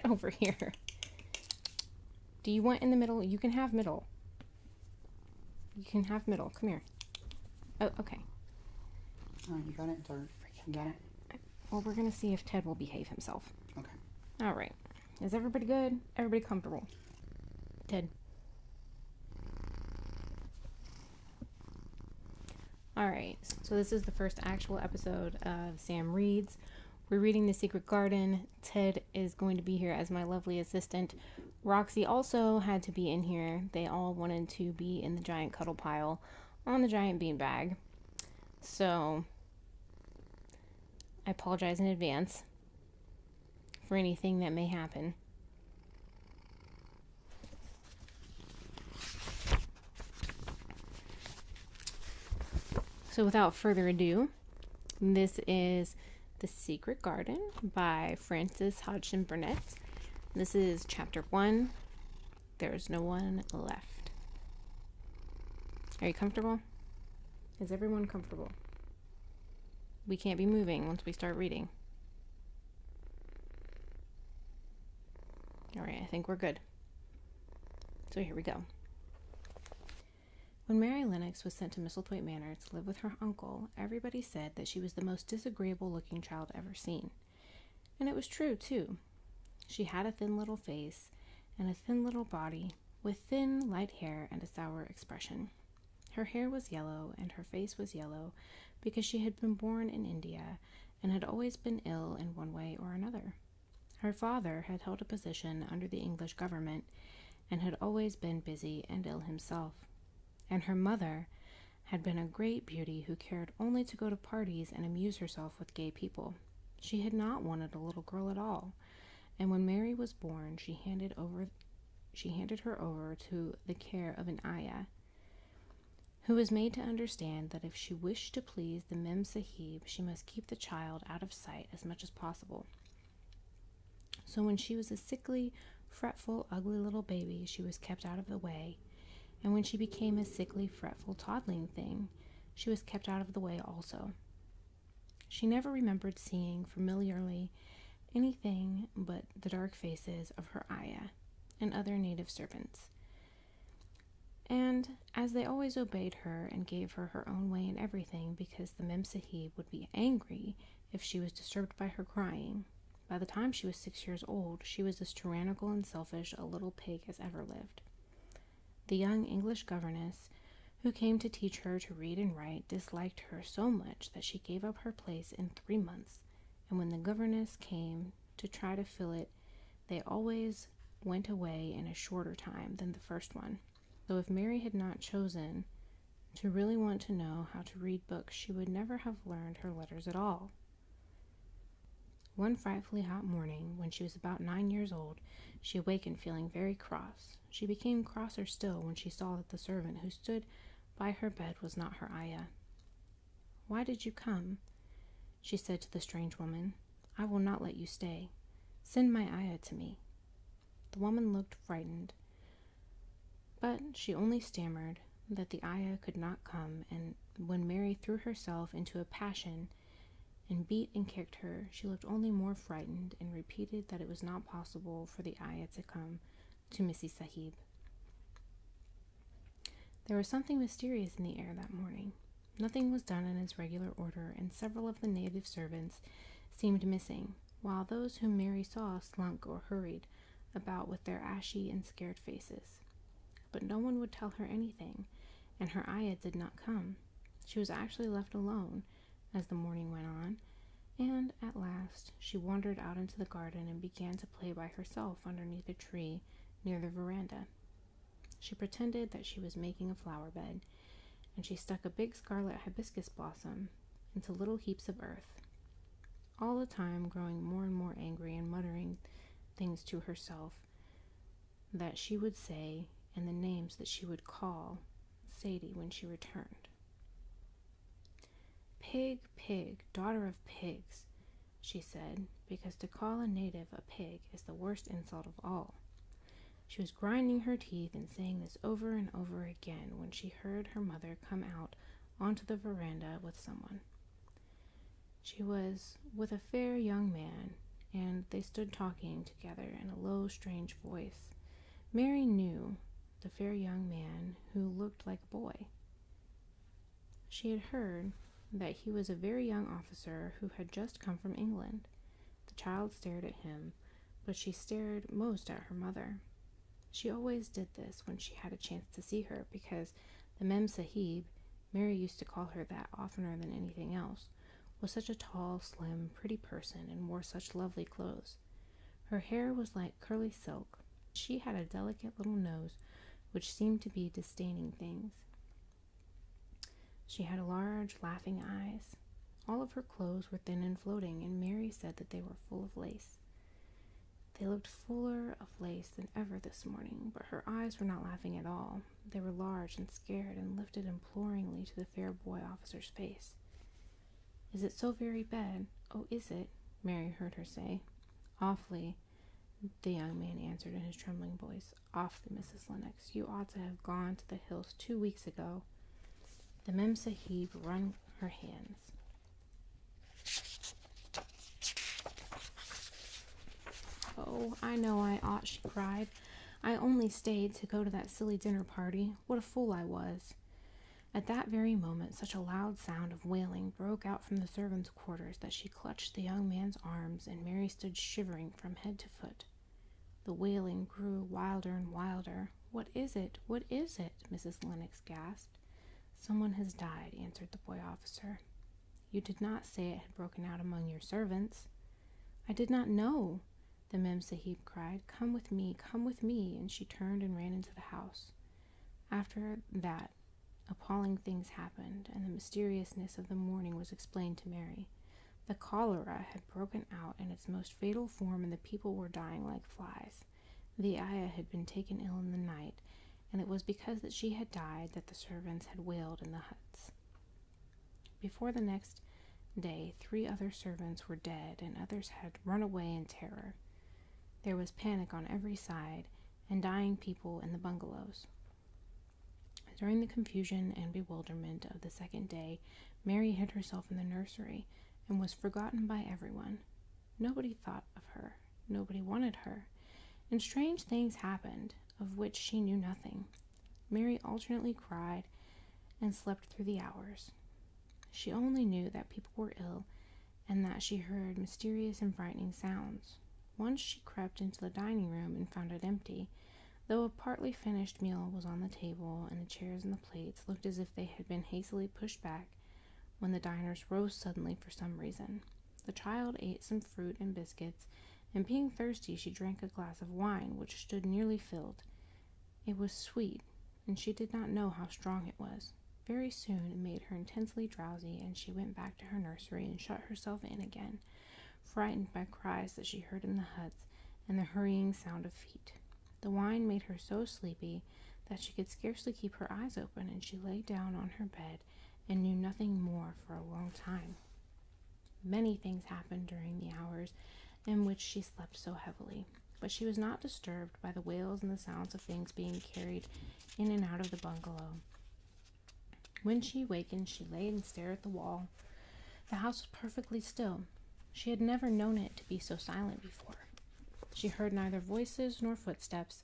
Get over here. Do you want in the middle? You can have middle. You can have middle. Come here. Oh, okay. Oh, you got it? You got it? Well, we're going to see if Ted will behave himself. Okay. All right. Is everybody good? Everybody comfortable? Ted. All right. So this is the first actual episode of Sam Reads. We're reading The Secret Garden. Ted is going to be here as my lovely assistant. Roxy also had to be in here. They all wanted to be in the giant cuddle pile on the giant beanbag. So I apologize in advance for anything that may happen. So without further ado, this is The Secret Garden by Frances Hodgson Burnett. This is chapter 1. There's no one left. Are you comfortable? Is everyone comfortable? We can't be moving once we start reading. All right, I think we're good. So here we go. When Mary Lennox was sent to Misselthwaite Manor to live with her uncle, everybody said that she was the most disagreeable-looking child ever seen. And it was true, too. She had a thin little face and a thin little body, with thin, light hair and a sour expression. Her hair was yellow, and her face was yellow, because she had been born in India and had always been ill in one way or another. Her father had held a position under the English government and had always been busy and ill himself. And her mother had been a great beauty who cared only to go to parties and amuse herself with gay people. She had not wanted a little girl at all, and when Mary was born, she handed her over to the care of an ayah, who was made to understand that if she wished to please the Mem Sahib, she must keep the child out of sight as much as possible. So when she was a sickly, fretful, ugly little baby, she was kept out of the way, and when she became a sickly, fretful, toddling thing, she was kept out of the way also. She never remembered seeing familiarly anything but the dark faces of her ayah and other native servants. And as they always obeyed her and gave her her own way in everything, because the Mem Sahib would be angry if she was disturbed by her crying, by the time she was 6 years old, she was as tyrannical and selfish a little pig as ever lived. The young English governess who came to teach her to read and write disliked her so much that she gave up her place in 3 months, and when the governess came to try to fill it, they always went away in a shorter time than the first one. So if Mary had not chosen to really want to know how to read books, she would never have learned her letters at all. One frightfully hot morning, when she was about 9 years old, she awakened feeling very cross. She became crosser still when she saw that the servant who stood by her bed was not her ayah. "Why did you come?" she said to the strange woman. "I will not let you stay. Send my ayah to me." The woman looked frightened, but she only stammered that the ayah could not come, and when Mary threw herself into a passion and beat and kicked her, she looked only more frightened and repeated that it was not possible for the ayah to come to Missy Sahib. There was something mysterious in the air that morning. Nothing was done in its regular order, and several of the native servants seemed missing, while those whom Mary saw slunk or hurried about with their ashy and scared faces. But no one would tell her anything, and her ayah did not come. She was actually left alone as the morning went on, and at last she wandered out into the garden and began to play by herself underneath a tree near the veranda. She pretended that she was making a flower bed, and she stuck a big scarlet hibiscus blossom into little heaps of earth, all the time growing more and more angry and muttering things to herself that she would say and the names that she would call Sadie when she returned. "Pig, pig, daughter of pigs," she said, because to call a native a pig is the worst insult of all. She was grinding her teeth and saying this over and over again when she heard her mother come out onto the veranda with someone. She was with a fair young man, and they stood talking together in a low, strange voice. Mary knew the fair young man who looked like a boy. She had heard that he was a very young officer who had just come from England. The child stared at him, but she stared most at her mother. She always did this when she had a chance to see her, because the Mem Sahib, Mary used to call her that oftener than anything else, was such a tall, slim, pretty person and wore such lovely clothes. Her hair was like curly silk. She had a delicate little nose which seemed to be disdaining things. She had large, laughing eyes. All of her clothes were thin and floating, and Mary said that they were full of lace. They looked fuller of lace than ever this morning, but her eyes were not laughing at all. They were large and scared and lifted imploringly to the fair boy officer's face. "Is it so very bad? Oh, is it?" Mary heard her say. "Awfully," the young man answered in his trembling voice. "Awfully, Mrs. Lennox. You ought to have gone to the hills 2 weeks ago." The Mem Sahib wrung her hands. "Oh, I know I ought," she cried. "I only stayed to go to that silly dinner party. What a fool I was." At that very moment, such a loud sound of wailing broke out from the servants' quarters that she clutched the young man's arms, and Mary stood shivering from head to foot. The wailing grew wilder and wilder. "What is it? What is it?" Mrs. Lennox gasped. "Someone has died," answered the boy officer. "You did not say it had broken out among your servants." "I did not know," the Mem Sahib cried. "Come with me, come with me," and she turned and ran into the house. After that, appalling things happened, and the mysteriousness of the morning was explained to Mary. The cholera had broken out in its most fatal form, and the people were dying like flies. The ayah had been taken ill in the night, and it was because that she had died that the servants had wailed in the huts. Before the next day, 3 other servants were dead, and others had run away in terror. There was panic on every side, and dying people in the bungalows. During the confusion and bewilderment of the second day, Mary hid herself in the nursery and was forgotten by everyone. Nobody thought of her. Nobody wanted her. And strange things happened, of which she knew nothing. Mary alternately cried and slept through the hours. She only knew that people were ill, and that she heard mysterious and frightening sounds. Once she crept into the dining room and found it empty, though a partly finished meal was on the table, and the chairs and the plates looked as if they had been hastily pushed back when the diners rose suddenly for some reason. The child ate some fruit and biscuits, and being thirsty, she drank a glass of wine, which stood nearly filled. It was sweet, and she did not know how strong it was. Very soon it made her intensely drowsy, and she went back to her nursery and shut herself in again, frightened by cries that she heard in the huts and the hurrying sound of feet. The wine made her so sleepy that she could scarcely keep her eyes open, and she lay down on her bed and knew nothing more for a long time. Many things happened during the hours in which she slept so heavily, but she was not disturbed by the wails and the sounds of things being carried in and out of the bungalow. When she awakened, she lay and stared at the wall. The house was perfectly still. She had never known it to be so silent before. She heard neither voices nor footsteps,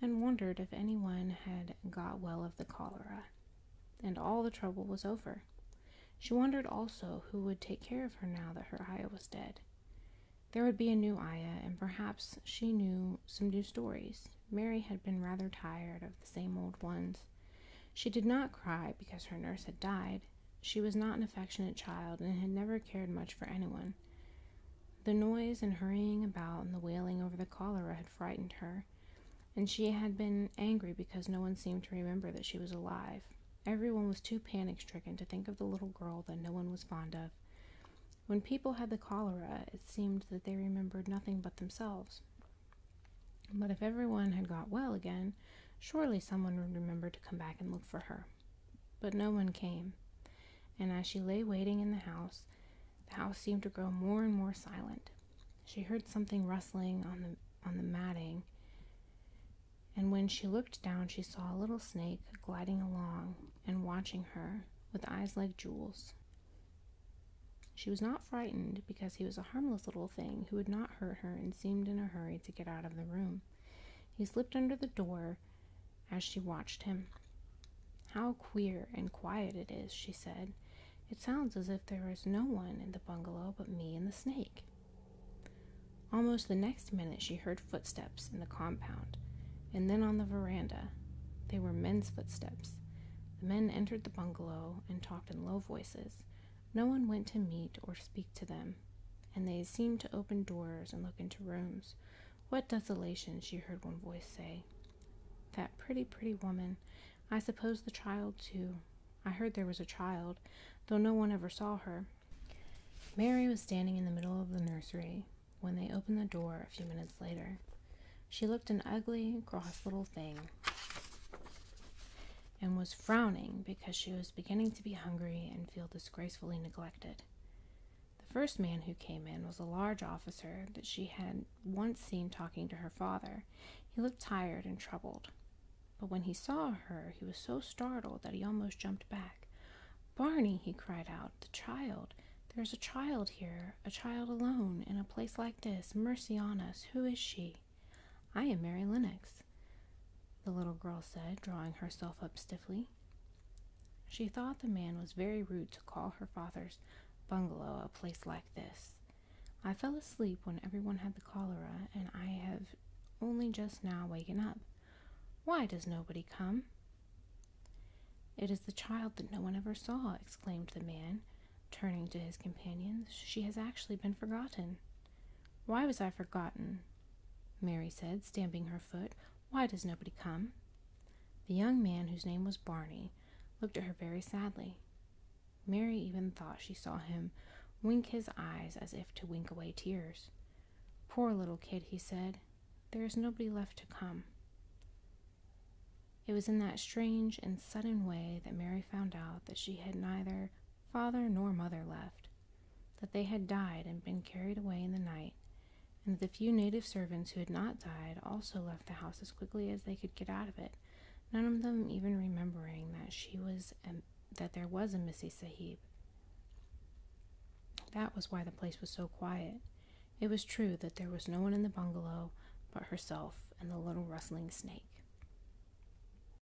and wondered if anyone had got well of the cholera, and all the trouble was over. She wondered also who would take care of her now that her ayah was dead. There would be a new ayah, and perhaps she knew some new stories. Mary had been rather tired of the same old ones. She did not cry because her nurse had died. She was not an affectionate child, and had never cared much for anyone. The noise and hurrying about and the wailing over the cholera had frightened her, and she had been angry because no one seemed to remember that she was alive. Everyone was too panic-stricken to think of the little girl that no one was fond of. When people had the cholera, it seemed that they remembered nothing but themselves. But if everyone had got well again, surely someone would remember to come back and look for her. But no one came, and as she lay waiting in the house seemed to grow more and more silent. She heard something rustling on the matting, and when she looked down, she saw a little snake gliding along and watching her with eyes like jewels. She was not frightened because he was a harmless little thing who would not hurt her and seemed in a hurry to get out of the room. He slipped under the door as she watched him. "How queer and quiet it is," she said. "It sounds as if there was no one in the bungalow but me and the snake." Almost the next minute she heard footsteps in the compound, and then on the veranda. They were men's footsteps. The men entered the bungalow and talked in low voices. No one went to meet or speak to them, and they seemed to open doors and look into rooms. "What desolation," she heard one voice say. "That pretty, pretty woman. I suppose the child, too. I heard there was a child, though no one ever saw her." Mary was standing in the middle of the nursery when they opened the door a few minutes later. She looked an ugly, cross little thing and was frowning because she was beginning to be hungry and feel disgracefully neglected. The first man who came in was a large officer that she had once seen talking to her father. He looked tired and troubled. But when he saw her, he was so startled that he almost jumped back. "Barney," he cried out, "the child! There's a child here, a child alone, in a place like this. Mercy on us, who is she?" "I am Mary Lennox," the little girl said, drawing herself up stiffly. She thought the man was very rude to call her father's bungalow a place like this. "I fell asleep when everyone had the cholera, and I have only just now waken up. Why does nobody come?" "It is the child that no one ever saw," exclaimed the man, turning to his companions. "She has actually been forgotten." "Why was I forgotten?" Mary said, stamping her foot. "Why does nobody come?" The young man, whose name was Barney, looked at her very sadly. Mary even thought she saw him wink his eyes as if to wink away tears. "Poor little kid," he said. "There is nobody left to come." It was in that strange and sudden way that Mary found out that she had neither father nor mother left, that they had died and been carried away in the night, and that the few native servants who had not died also left the house as quickly as they could get out of it, none of them even remembering that there was a Missy Sahib. That was why the place was so quiet. It was true that there was no one in the bungalow but herself and the little rustling snake.